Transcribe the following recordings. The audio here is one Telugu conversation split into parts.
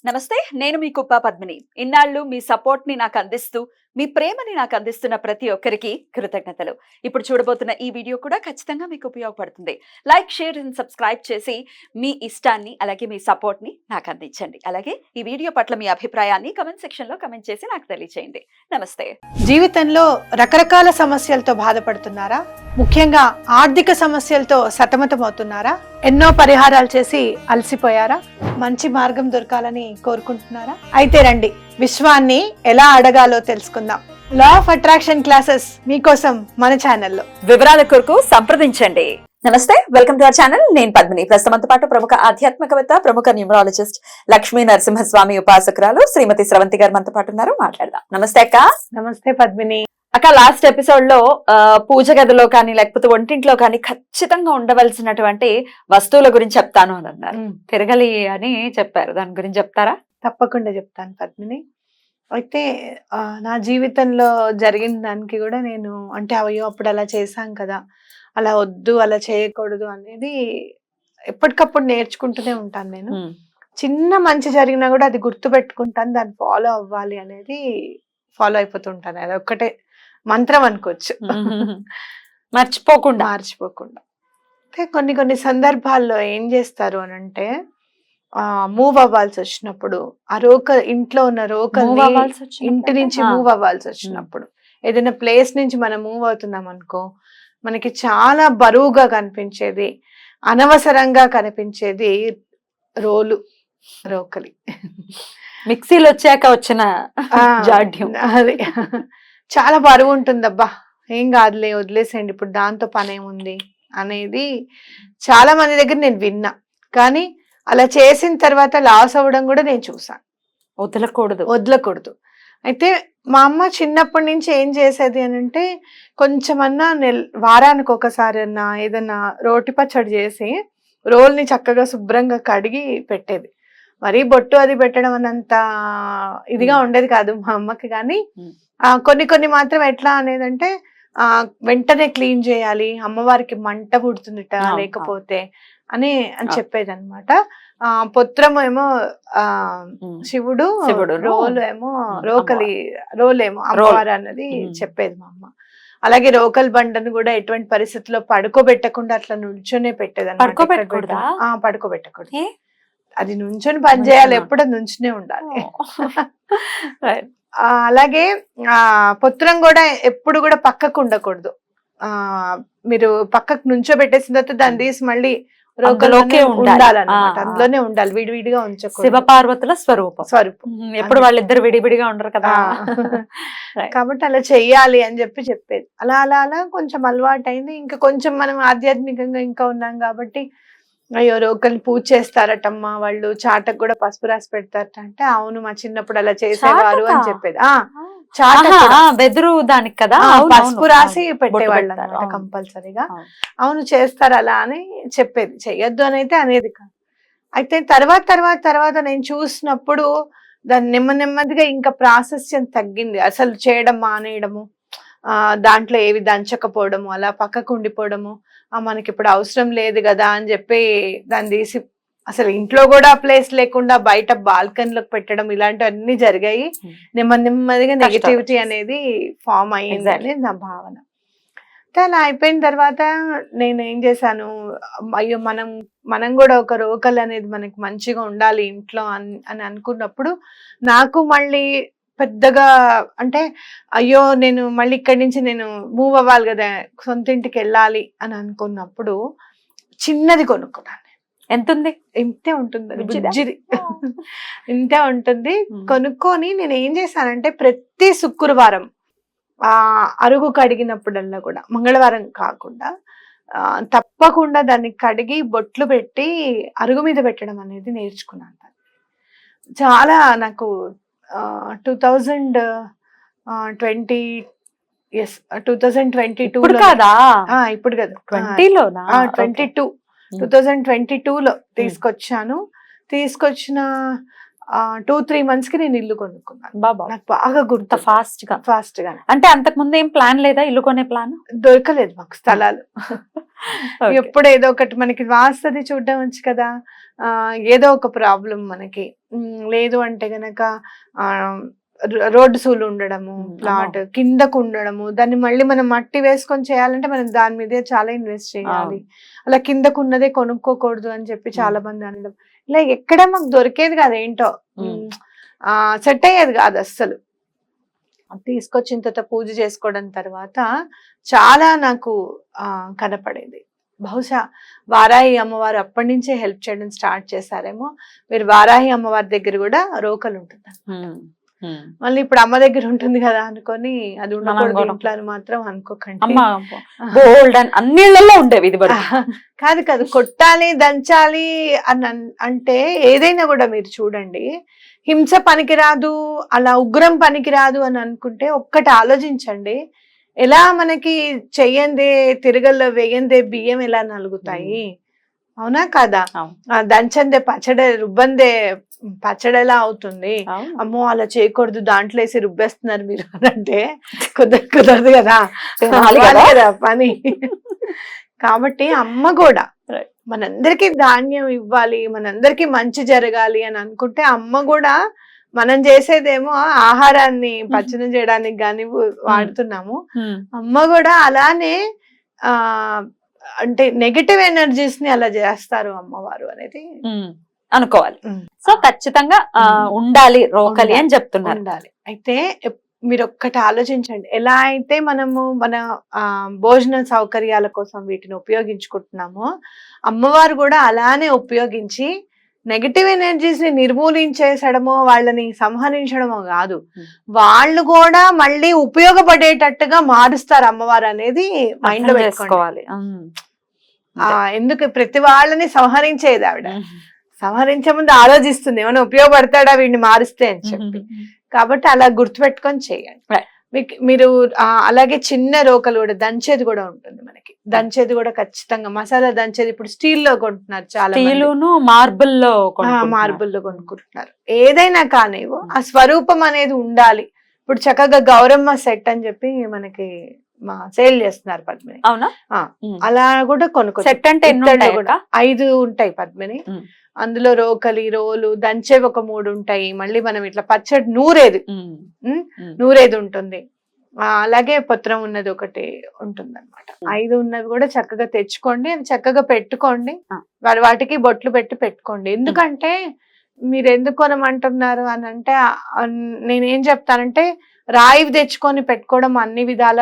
నమస్తే, నేను మీ కుప్ప పద్మిని. ఇన్నాళ్ళు మీ సపోర్ట్‌ని నాకు అందిస్తూ, మీ ప్రేమని నాకు అందిస్తున్న ప్రతి ఒక్కరికి కృతజ్ఞతలు. ఇప్పుడు చూడబోతున్న ఈ వీడియో కూడా ఖచ్చితంగా మీకు ఉపయోగపడుతుంది. లైక్, షేర్ అండ్ సబ్స్క్రైబ్ చేసి మీ ఇష్టాన్ని అలాగే మీ సపోర్ట్‌ని నాకు అందించండి. అలాగే ఈ వీడియో పట్ల మీ అభిప్రాయాన్ని కామెంట్ సెక్షన్‌లో కామెంట్ చేసి నాకు తెలియజేయండి. నమస్తే. జీవితంలో రకరకాల సమస్యలతో బాధపడుతున్నారా? ముఖ్యంగా ఆర్థిక సమస్యలతో సతమతమవుతున్నారా? ఎన్నో పరిహారాలు చేసి అలసిపోయారా? మంచి మార్గం దొరకాలని కోరుకుంటున్నారా? అయితే రండి, విశ్వాన్ని ఎలా అడగాలో తెలుసుకుందాం. లా ఆఫ్ అట్రాక్షన్ క్లాసెస్ మీకోసం మన ఛానల్లో. వివరాల కొరకు సంప్రదించండి. నమస్తే, వెల్కమ్ టు అవర్ ఛానల్. నేను పద్మిని. ప్రస్తుతంతో పాటు ప్రముఖ ఆధ్యాత్మికవేత్త, ప్రముఖ న్యూమరాలజిస్ట్ లక్ష్మీ నరసింహస్వామి ఉపాసకురాలు శ్రీమతి స్రవంతి గారు మనతో పాటు ఉన్నారు. మాట్లాడదాం. నమస్తే అక్క. నమస్తే పద్మిని. అక్క, లాస్ట్ ఎపిసోడ్ లో పూజ గదిలో కానీ లేకపోతే వంటింట్లో కానీ ఖచ్చితంగా ఉండవలసినటువంటి వస్తువుల గురించి చెప్తాను అని అన్నారు. తిరగలి అని చెప్పారు, దాని గురించి చెప్తారా? తప్పకుండా చెప్తాను పద్మిని. అయితే నా జీవితంలో జరిగిన దానికి కూడా నేను అయ్యో అప్పుడు అలా చేశాం కదా, అలా వద్దు, అలా చేయకూడదు అనేది ఎప్పటికప్పుడు నేర్చుకుంటూనే ఉంటాను. నేను చిన్న మంచి జరిగినా కూడా అది గుర్తు పెట్టుకుంటాను, దాన్ని ఫాలో అవ్వాలి అనేది ఫాలో అయిపోతుంటాను. అది ఒక్కటే మంత్రం అనుకోవచ్చు. మర్చిపోకుండా అయితే కొన్ని సందర్భాల్లో ఏం చేస్తారు అని అంటే, మూవ్ అవ్వాల్సి వచ్చినప్పుడు, ఆ ఇంట్లో ఉన్న ఇంటి నుంచి మూవ్ అవ్వాల్సి వచ్చినప్పుడు, ఏదైనా ప్లేస్ నుంచి మనం మూవ్ అవుతున్నాం అనుకో, మనకి చాలా బరువుగా కనిపించేది, అనవసరంగా కనిపించేది రోకలి. మిక్సీలు వచ్చాక వచ్చిన జాడ్యం అది చాలా బరువు ఉంటుందబ్బా, ఏం కాదులే వదిలేసేయండి, ఇప్పుడు దాంతో పనేముంది అనేది చాలా మంది దగ్గర నేను విన్నా. కానీ అలా చేసిన తర్వాత లాస్ అవ్వడం కూడా నేను చూసాను. వదలకూడదు. అయితే మా అమ్మ చిన్నప్పటి నుంచి ఏం చేసేది అని అంటే, కొంచెమన్నా వారానికి ఒకసారి అన్నా ఏదన్నా రోటి పచ్చడి చేసి రోల్ని చక్కగా శుభ్రంగా కడిగి పెట్టేది. మరీ బొట్టు అది పెట్టడం అన్నంత ఇదిగా ఉండేది కాదు మా అమ్మకి. కానీ కొన్ని మాత్రం ఎట్లా అనేదంటే, వెంటనే క్లీన్ చేయాలి, అమ్మవారికి మంట పుడుతుందిట లేకపోతే అని చెప్పేది అనమాట. పొత్రము ఏమో శివుడు, రోలు ఏమో రోలేమో అమ్మవారు అన్నది చెప్పేది మా అమ్మ. అలాగే రోకల్ బండను కూడా ఎటువంటి పరిస్థితుల్లో పడుకోబెట్టకుండా అట్లా నుంచొనే పెట్టేది అనమాట. పడుకోబెట్టకూడదు, అది నుంచొని పని చేయాలి, ఎప్పుడు నుంచునే ఉండాలి. అలాగే పొత్రం కూడా ఎప్పుడు కూడా పక్కకు ఉండకూడదు. మీరు పక్కకు నుంచోబెట్టేసిన తర్వాత దాన్ని తీసి మళ్ళీ రోకల్లోకే ఉండాలన్నమాట, అందులోనే ఉండాలి, విడివిడిగా ఉంచకూడదు. శివపార్వతుల స్వరూపం ఎప్పుడు వాళ్ళిద్దరు విడివిడిగా ఉండరు కదా. కాబట్టి అలా చెయ్యాలి అని చెప్పేది. అలా అలా అలా కొంచెం అలవాటు అయింది. ఇంకా కొంచెం మనం ఆధ్యాత్మికంగా ఇంకా ఉన్నాం కాబట్టి, అయ్యో రోకల్ని పూజ చేస్తారటమ్మా వాళ్ళు, చాటకు కూడా పసుపు రాసి పెడతారట అంటే, అవును మా చిన్నప్పుడు అలా చేసేవారు అని చెప్పేది. బెదురు దానికి కదా పసుపు రాసి పెట్టేవాళ్ళు అనమాట కంపల్సరీగా. అవును చేస్తారు అలా అని చెప్పేది, చెయ్యొద్దు అని అయితే అనేది కాదు. అయితే తర్వాత నేను చూసినప్పుడు దాన్ని నెమ్మదిగా ఇంకా ప్రాసెస్ తగ్గింది. అసలు చేయడం మానేయడము, దాంట్లో ఏవి దంచకపోవడము, అలా పక్కకు ఉండిపోవడము, మనకి ఇప్పుడు అవసరం లేదు కదా అని చెప్పి దాన్ని తీసి అసలు ఇంట్లో కూడా ప్లేస్ లేకుండా బయట బాల్కనీలోకి పెట్టడం, ఇలాంటివన్నీ జరిగాయి. నెమ్మదిగా నెగటివిటీ అనేది ఫామ్ అయ్యింది అనేది నా భావన. అలా అయిపోయిన తర్వాత నేను ఏం చేశాను, అయ్యో మనం కూడా ఒక రోకల్ అనేది మనకి మంచిగా ఉండాలి ఇంట్లో అని అనుకున్నప్పుడు, నాకు మళ్ళీ పెద్దగా అంటే అయ్యో నేను మళ్ళీ ఇక్కడి నుంచి నేను మూవ్ అవ్వాలి కదా, సొంత ఇంటికి వెళ్ళాలి అని అనుకున్నప్పుడు చిన్నది కొనుక్కున్నాను. ఎంత ఉంది? ఇంతే ఉంటుంది, బుజ్జిది ఇంతే ఉంటుంది. కొనుక్కొని నేను ఏం చేశానంటే, ప్రతి శుక్రవారం అరుగు కడిగినప్పుడల్లా కూడా, మంగళవారం కాకుండా తప్పకుండా దాన్ని కడిగి బొట్లు పెట్టి అరుగు మీద పెట్టడం అనేది నేర్చుకున్నాను. చాలా నాకు 2022 కాదా, ఇప్పుడు కదా 2022లో తీసుకొచ్చిన 2-3 months కి నేను ఇల్లు కొనుక్కున్నాను. బాబా నాకు బాగా గుర్తు ఫాస్ట్ గా. గా అంటే అంతకు ముందు ఏం ప్లాన్ లేదా ఇల్లు కొనే ప్లాన్? దొరకలేదు మాకు స్థలాలు. ఎప్పుడు ఏదో ఒకటి మనకి వాస్తది చూడడం వచ్చు కదా, ఏదో ఒక ప్రాబ్లం మనకి. లేదు అంటే గనక రోడ్డు సూలు ఉండడము, ప్లాట్ కిందకు ఉండడము, దాన్ని మళ్ళీ మనం మట్టి వేసుకొని చేయాలంటే మనం దాని మీదే చాలా ఇన్వెస్ట్ చేయాలి. అలా కిందకు ఉన్నదే కొనుక్కోకూడదు అని చెప్పి చాలా మంది అనడం. ఇలా ఎక్కడ మాకు దొరికేది కాదు, ఏంటో సెట్ అయ్యేది కాదు అస్సలు. తీసుకొచ్చిన తర్వాత పూజ చేసుకోవడం తర్వాత చాలా నాకు కనపడేది. బహుశా వారాహి అమ్మవారు అప్పటి నుంచే హెల్ప్ చేయడం స్టార్ట్ చేశారేమో. మీరు వారాహి అమ్మవారి దగ్గర కూడా రోకలు ఉంటుంది. మళ్ళీ ఇప్పుడు అమ్మ దగ్గర ఉంటుంది కదా అనుకొని అది ఉండకూడదు ఇంట్లో అని మాత్రం అనుకోకండి. అన్నిళ్ళల్లో ఉండేవి ఇది. కాదు కాదు, కొట్టాలి దంచాలి అని అంటే ఏదైనా కూడా మీరు చూడండి, హింస పనికిరాదు, అలా ఉగ్రం పనికిరాదు అని అనుకుంటే ఒక్కటి ఆలోచించండి, ఎలా మనకి చెయ్యందే తిరగల్లో వేయందే బియ్యం ఎలా నలుగుతాయి, అవునా కాదా? దంచందే పచ్చడి, రుబ్బందే పచ్చడి ఎలా అవుతుంది? అమ్మో అలా చేయకూడదు, దాంట్లో వేసి రుబ్బేస్తున్నారు మీరు అని అంటే కుదరదు కదా పని. కాబట్టి అమ్మ కూడా మనందరికి ధాన్యం ఇవ్వాలి, మనందరికి మంచి జరగాలి అని అనుకుంటే అమ్మ కూడా, మనం చేసేదేమో ఆహారాన్ని పచ్చడి చేయడానికి గాని వాడుతున్నాము, అమ్మ కూడా అలానే అంటే నెగటివ్ ఎనర్జీస్ ని అలా చేస్తారు అమ్మవారు అనేది అనుకోవాలి. సో ఖచ్చితంగా ఉండాలి రోకలి అని చెప్తున్నారు. ఉండాలి. అయితే మీరు ఒక్కటి ఆలోచించండి, ఎలా అయితే మనము మన భోజన సౌకర్యాల కోసం వీటిని ఉపయోగించుకుంటున్నామో అమ్మవారు కూడా అలానే ఉపయోగించి నెగటివ్ ఎనర్జీస్ ని నిర్మూలించేసడమో వాళ్ళని సంహరించడమో కాదు, వాళ్ళు కూడా మళ్ళీ ఉపయోగపడేటట్టుగా మారుస్తారు అమ్మవారు అనేది మైండ్ లో పెట్టుకోవాలి. ఎందుకు ప్రతి వాళ్ళని సంహరించేది ఆవిడ, సంహరించే ముందు ఆలోచిస్తుంది ఏమైనా ఉపయోగపడతాడా వీడిని మారిస్తే అని చెప్పి. కాబట్టి అలా గుర్తుపెట్టుకొని చేయండి. మీరు అలాగే చిన్న రోకలు కూడా దంచేది కూడా ఉంటుంది మనకి. దంచేది కూడా ఖచ్చితంగా మసాలా దంచేది ఇప్పుడు స్టీల్ లో కొంటున్నారు, చాలా మార్బుల్లో కొనుక్కుంటున్నారు. ఏదైనా కానీ ఆ స్వరూపం అనేది ఉండాలి. ఇప్పుడు చక్కగా గౌరమ్మ సెట్ అని చెప్పి మనకి సేల్ చేస్తున్నారు పద్మిని. అవునా? అలా కూడా కొనుక్కో. సెట్ అంటే 5 ఉంటాయి పద్మిని. అందులో రోకలి, రోలు, దంచేవి ఒక 3 ఉంటాయి. మళ్ళీ మనం ఇట్లా పచ్చడి నూరేది ఉంటుంది. అలాగే పత్రం ఉన్నది ఒకటి ఉంటుంది అనమాట. 5 ఉన్నది కూడా చక్కగా తెచ్చుకోండి, అవి చక్కగా పెట్టుకోండి, వాటికి బొట్లు పెట్టుకోండి. ఎందుకంటే మీరు ఎందుకు కొనమంటున్నారు అని అంటే నేనేం చెప్తానంటే, రాయి తెచ్చుకొని పెట్టుకోవడం అన్ని విధాల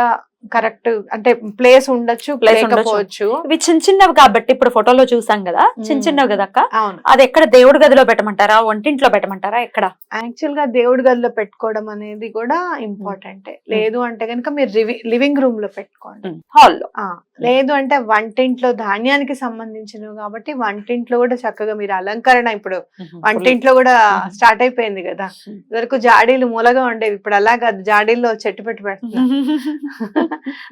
కరెక్ట్, అంటే ప్లేస్ ఉండొచ్చు లేకపోవచ్చు. ఇవి చిన్న చిన్నవి కాబట్టి ఇప్పుడు ఫోటోలో చూసాం కదా, చిన్న చిన్నవి కదా అక్క. అవును. అది ఎక్కడ దేవుడి గదిలో పెట్టమంటారా, వంటింట్లో పెట్టమంటారా, ఎక్కడ? యాక్చువల్ గా దేవుడి గదిలో పెట్టుకోవడం అనేది కూడా ఇంపార్టెంట్. లేదు అంటే కనుక మీరు లివింగ్ రూమ్ లో పెట్టుకోండి, హాల్లో. లేదు అంటే వంటింట్లో ధాన్యానికి సంబంధించినవి కాబట్టి వంటింట్లో కూడా చక్కగా మీరు అలంకరణ, ఇప్పుడు వంటింట్లో కూడా స్టార్ట్ అయిపోయింది కదా. ఇదివరకు జాడీలు మూలగా ఉండేవి, ఇప్పుడు అలా కాదు, జాడీల్లో చెట్టు పెడుతున్నారు.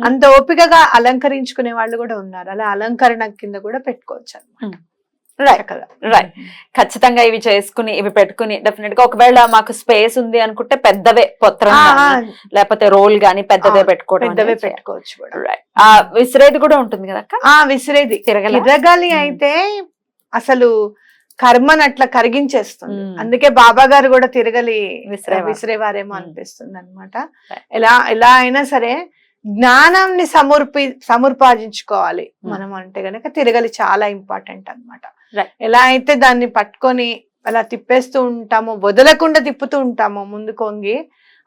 అంత ఓపికగా అలంకరించుకునే వాళ్ళు కూడా ఉన్నారు. అలా అలంకరణ కింద కూడా పెట్టుకోవచ్చు అన్నమాట. రైట్. ఖచ్చితంగా ఇవి చేసుకుని ఇవి పెట్టుకుని డెఫినెట్ గా ఒకవేళ మాకు స్పేస్ ఉంది అనుకుంటే పెద్దవే పత్రం లేకపోతే రోల్ గానీ పెద్దవే పెట్టుకోవచ్చు. విసిరేది కూడా ఉంటుంది కదా. విసిరేది తిరగాలి అయితే అసలు కర్మను అట్లా కరిగించేస్తుంది. అందుకే బాబా గారు కూడా తిరగలి విసిరేవారేమో అనిపిస్తుంది అనమాట. ఎలా అయినా సరే జ్ఞానాన్ని సముపార్జించుకోవాలి మనం అంటే గనక తిరగలి చాలా ఇంపార్టెంట్ అన్నమాట. ఎలా అయితే దాన్ని పట్టుకొని అలా తిప్పేస్తూ ఉంటామో, వదలకుండా తిప్పుతూ ఉంటామో ముందుకు వంగి,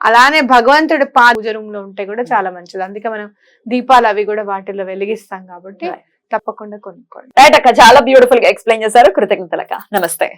అలానే భగవంతుడి పూజ రూమ్ లో ఉంటే కూడా చాలా మంచిది. అందుకే మనం దీపాలు అవి కూడా వాటిలో వెలిగిస్తాం కాబట్టి తప్పకుండా కొనుక్కోండి. రైట్ అక్క, చాలా బ్యూటిఫుల్ గా ఎక్స్ప్లెయిన్ చేశారు. కృతజ్ఞతలక్క. నమస్తే.